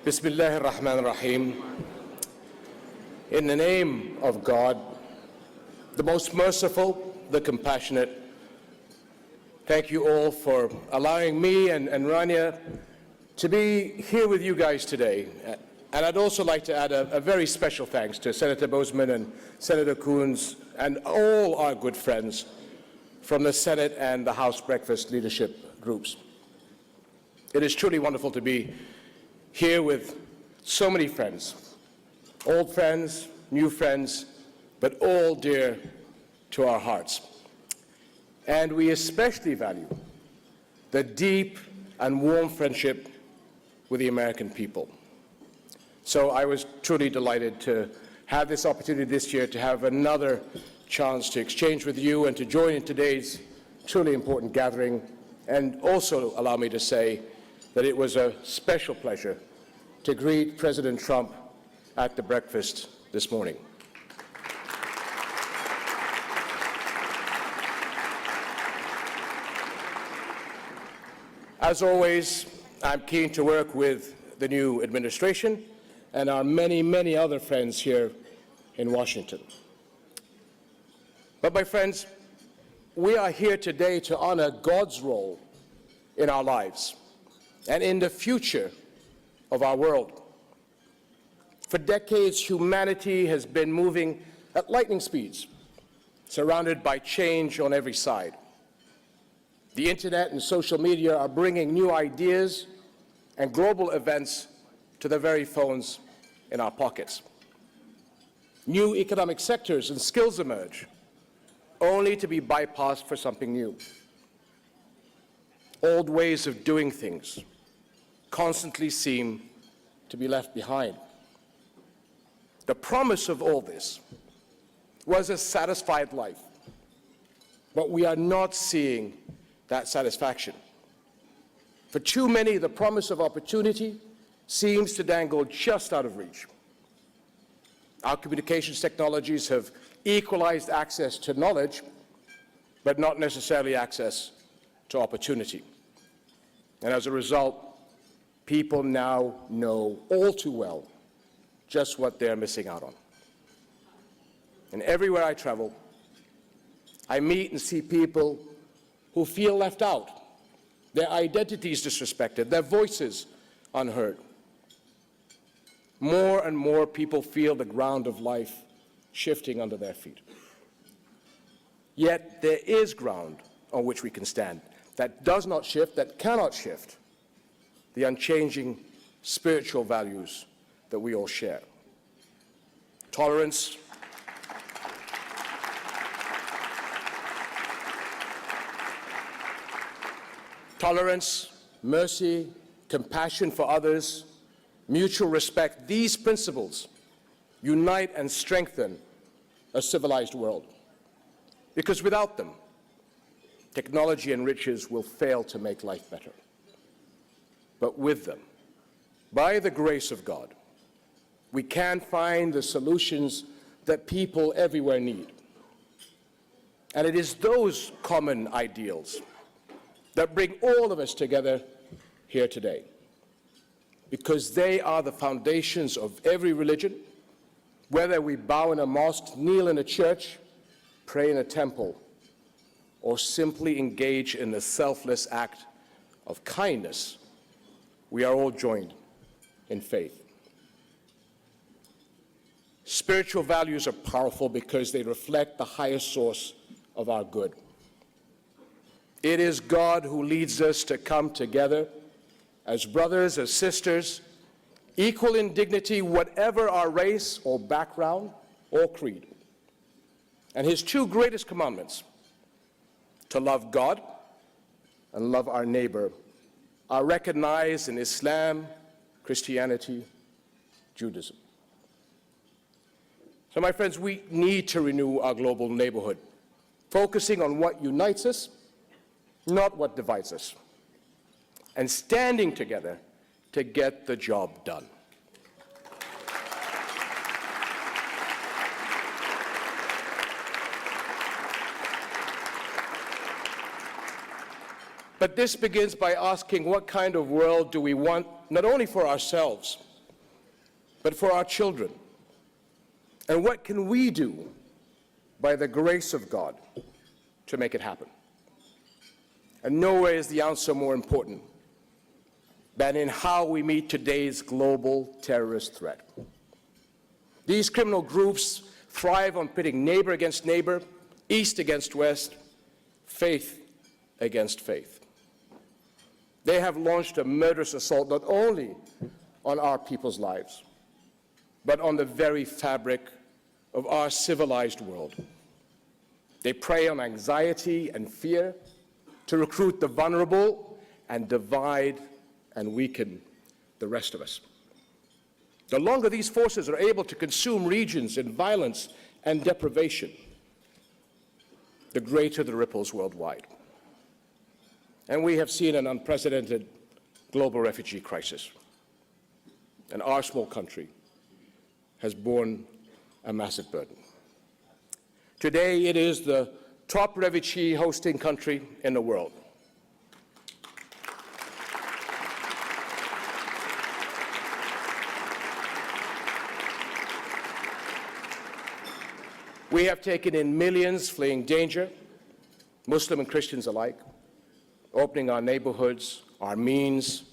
Bismillah ar-Rahman ar-Rahim. In the name of God, the most merciful, the compassionate, thank you all for allowing me and Rania to be here with you guys today. And I'd also like to add a very special thanks to Senator Boozman and Senator Coons and all our good friends from the Senate and the House breakfast leadership groups. It is truly wonderful to be here with so many friends, old friends, new friends, but all dear to our hearts. And we especially value the deep and warm friendship with the American people. So I was truly delighted to have this opportunity this year to have another chance to exchange with you and to join in today's truly important gathering, and also allow me to say that it was a special pleasure to greet President Trump at the breakfast this morning. As always, I'm keen to work with the new administration and our many, many other friends here in Washington. But my friends, we are here today to honor God's role in our lives and in the future of our world. For decades, humanity has been moving at lightning speeds, surrounded by change on every side. The internet and social media are bringing new ideas and global events to the very phones in our pockets. New economic sectors and skills emerge, only to be bypassed for something new. Old ways of doing things constantly seem to be left behind. The promise of all this was a satisfied life, but we are not seeing that satisfaction. For too many, the promise of opportunity seems to dangle just out of reach. Our communications technologies have equalized access to knowledge, but not necessarily access to opportunity. And as a result, people now know all too well just what they're missing out on. And everywhere I travel, I meet and see people who feel left out, their identities disrespected, their voices unheard. More and more people feel the ground of life shifting under their feet. Yet there is ground on which we can stand that does not shift, that cannot shift the unchanging spiritual values that we all share. Tolerance, mercy, compassion for others, mutual respect, these principles unite and strengthen a civilized world. Because without them, technology and riches will fail to make life better. But with them, by the grace of God, we can find the solutions that people everywhere need. And it is those common ideals that bring all of us together here today, because they are the foundations of every religion, whether we bow in a mosque, kneel in a church, pray in a temple, or simply engage in the selfless act of kindness. We are all joined in faith. Spiritual values are powerful because they reflect the highest source of our good. It is God who leads us to come together as brothers, as sisters, equal in dignity, whatever our race or background or creed. And his two greatest commandments, to love God and love our neighbor, are recognized in Islam, Christianity, Judaism. So my friends, we need to renew our global neighborhood, focusing on what unites us, not what divides us, and standing together to get the job done. But this begins by asking, what kind of world do we want, not only for ourselves, but for our children. And what can we do by the grace of God to make it happen? And nowhere is the answer more important than in how we meet today's global terrorist threat. These criminal groups thrive on pitting neighbor against neighbor, east against west, faith against faith. They have launched a murderous assault not only on our people's lives, but on the very fabric of our civilized world. They prey on anxiety and fear to recruit the vulnerable and divide and weaken the rest of us. The longer these forces are able to consume regions in violence and deprivation, the greater the ripples worldwide. And we have seen an unprecedented global refugee crisis. And our small country has borne a massive burden. Today, it is the top refugee hosting country in the world. We have taken in millions fleeing danger, Muslim and Christians alike, opening our neighborhoods, our means,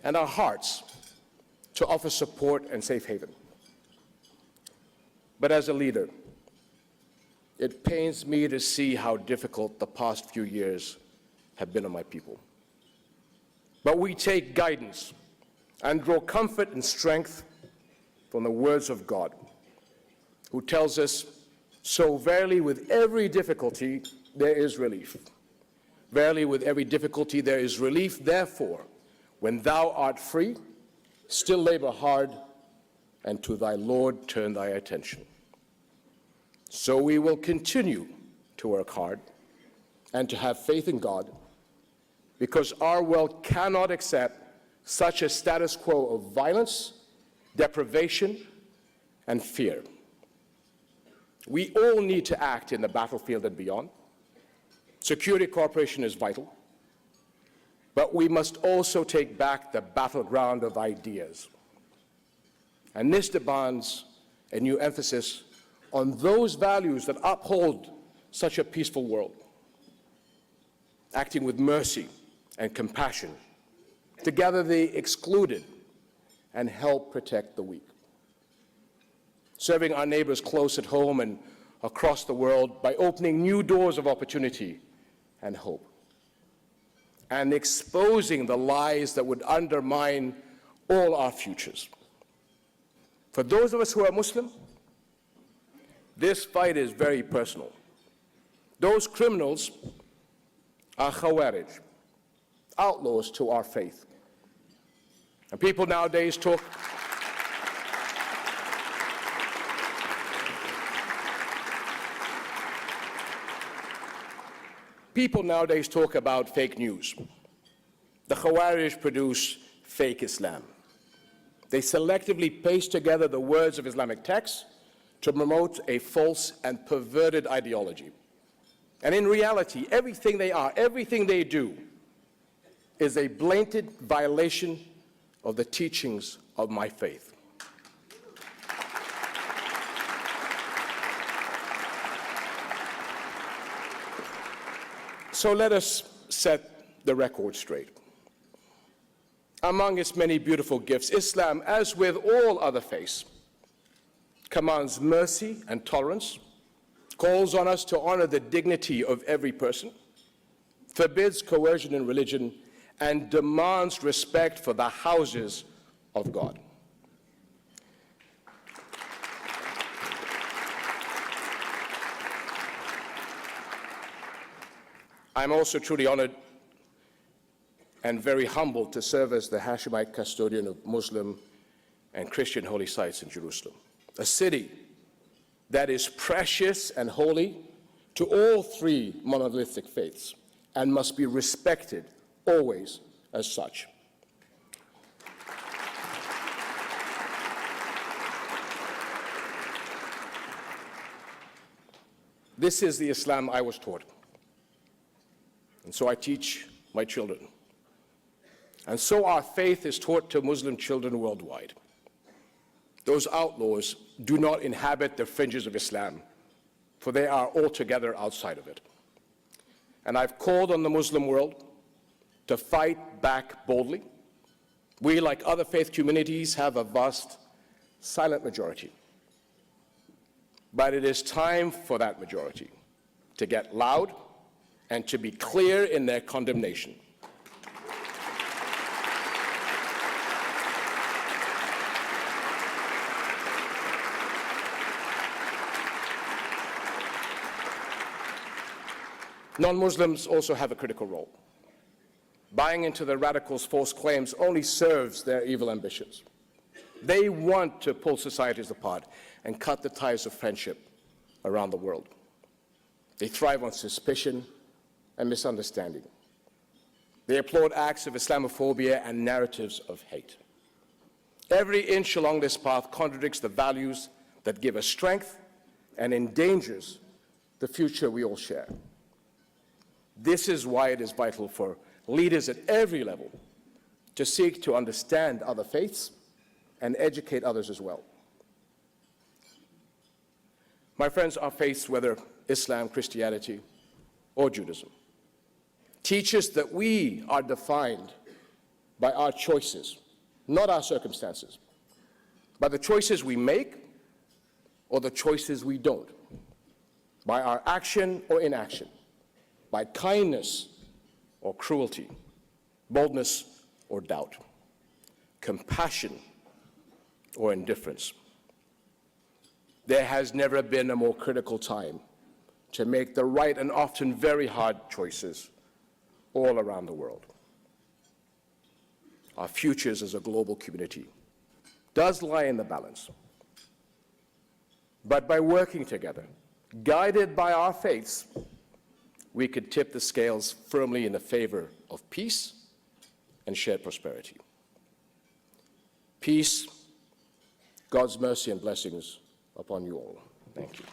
and our hearts to offer support and safe haven. But as a leader, it pains me to see how difficult the past few years have been on my people. But we take guidance and draw comfort and strength from the words of God, who tells us, "So verily with every difficulty there is relief. Verily with every difficulty there is relief. Therefore, when thou art free, still labor hard, and to thy Lord turn thy attention." So we will continue to work hard and to have faith in God, because our world cannot accept such a status quo of violence, deprivation, and fear. We all need to act in the battlefield and beyond. Security cooperation is vital, but we must also take back the battleground of ideas. And this demands a new emphasis on those values that uphold such a peaceful world, acting with mercy and compassion to gather the excluded and help protect the weak, serving our neighbors close at home and across the world by opening new doors of opportunity and hope, and exposing the lies that would undermine all our futures. For those of us who are Muslim, this fight is very personal. Those criminals are Khawarij, outlaws to our faith. And people nowadays talk about fake news. The Khawarij produce fake Islam. They selectively paste together the words of Islamic texts to promote a false and perverted ideology. And in reality, everything they are, everything they do, is a blatant violation of the teachings of my faith. So let us set the record straight. Among its many beautiful gifts, Islam, as with all other faiths, commands mercy and tolerance, calls on us to honor the dignity of every person, forbids coercion in religion, and demands respect for the houses of God. I'm also truly honored and very humbled to serve as the Hashemite custodian of Muslim and Christian holy sites in Jerusalem, a city that is precious and holy to all three monolithic faiths and must be respected always as such. This is the Islam I was taught, and so I teach my children. And so our faith is taught to Muslim children worldwide. Those outlaws do not inhabit the fringes of Islam, for they are altogether outside of it. And I've called on the Muslim world to fight back boldly. We, like other faith communities, have a vast silent majority. But it is time for that majority to get loud and to be clear in their condemnation. Non-Muslims also have a critical role. Buying into the radicals' false claims only serves their evil ambitions. They want to pull societies apart and cut the ties of friendship around the world. They thrive on suspicion and misunderstanding. They applaud acts of Islamophobia and narratives of hate. Every inch along this path contradicts the values that give us strength and endangers the future we all share. This is why it is vital for leaders at every level to seek to understand other faiths and educate others as well. My friends, our faiths, whether Islam, Christianity, or Judaism, teach us that we are defined by our choices, not our circumstances, by the choices we make or the choices we don't, by our action or inaction, by kindness or cruelty, boldness or doubt, compassion or indifference. There has never been a more critical time to make the right and often very hard choices all around the world. Our futures as a global community does lie in the balance. But by working together, guided by our faiths, we could tip the scales firmly in the favor of peace and shared prosperity. Peace, God's mercy and blessings upon you all. Thank you.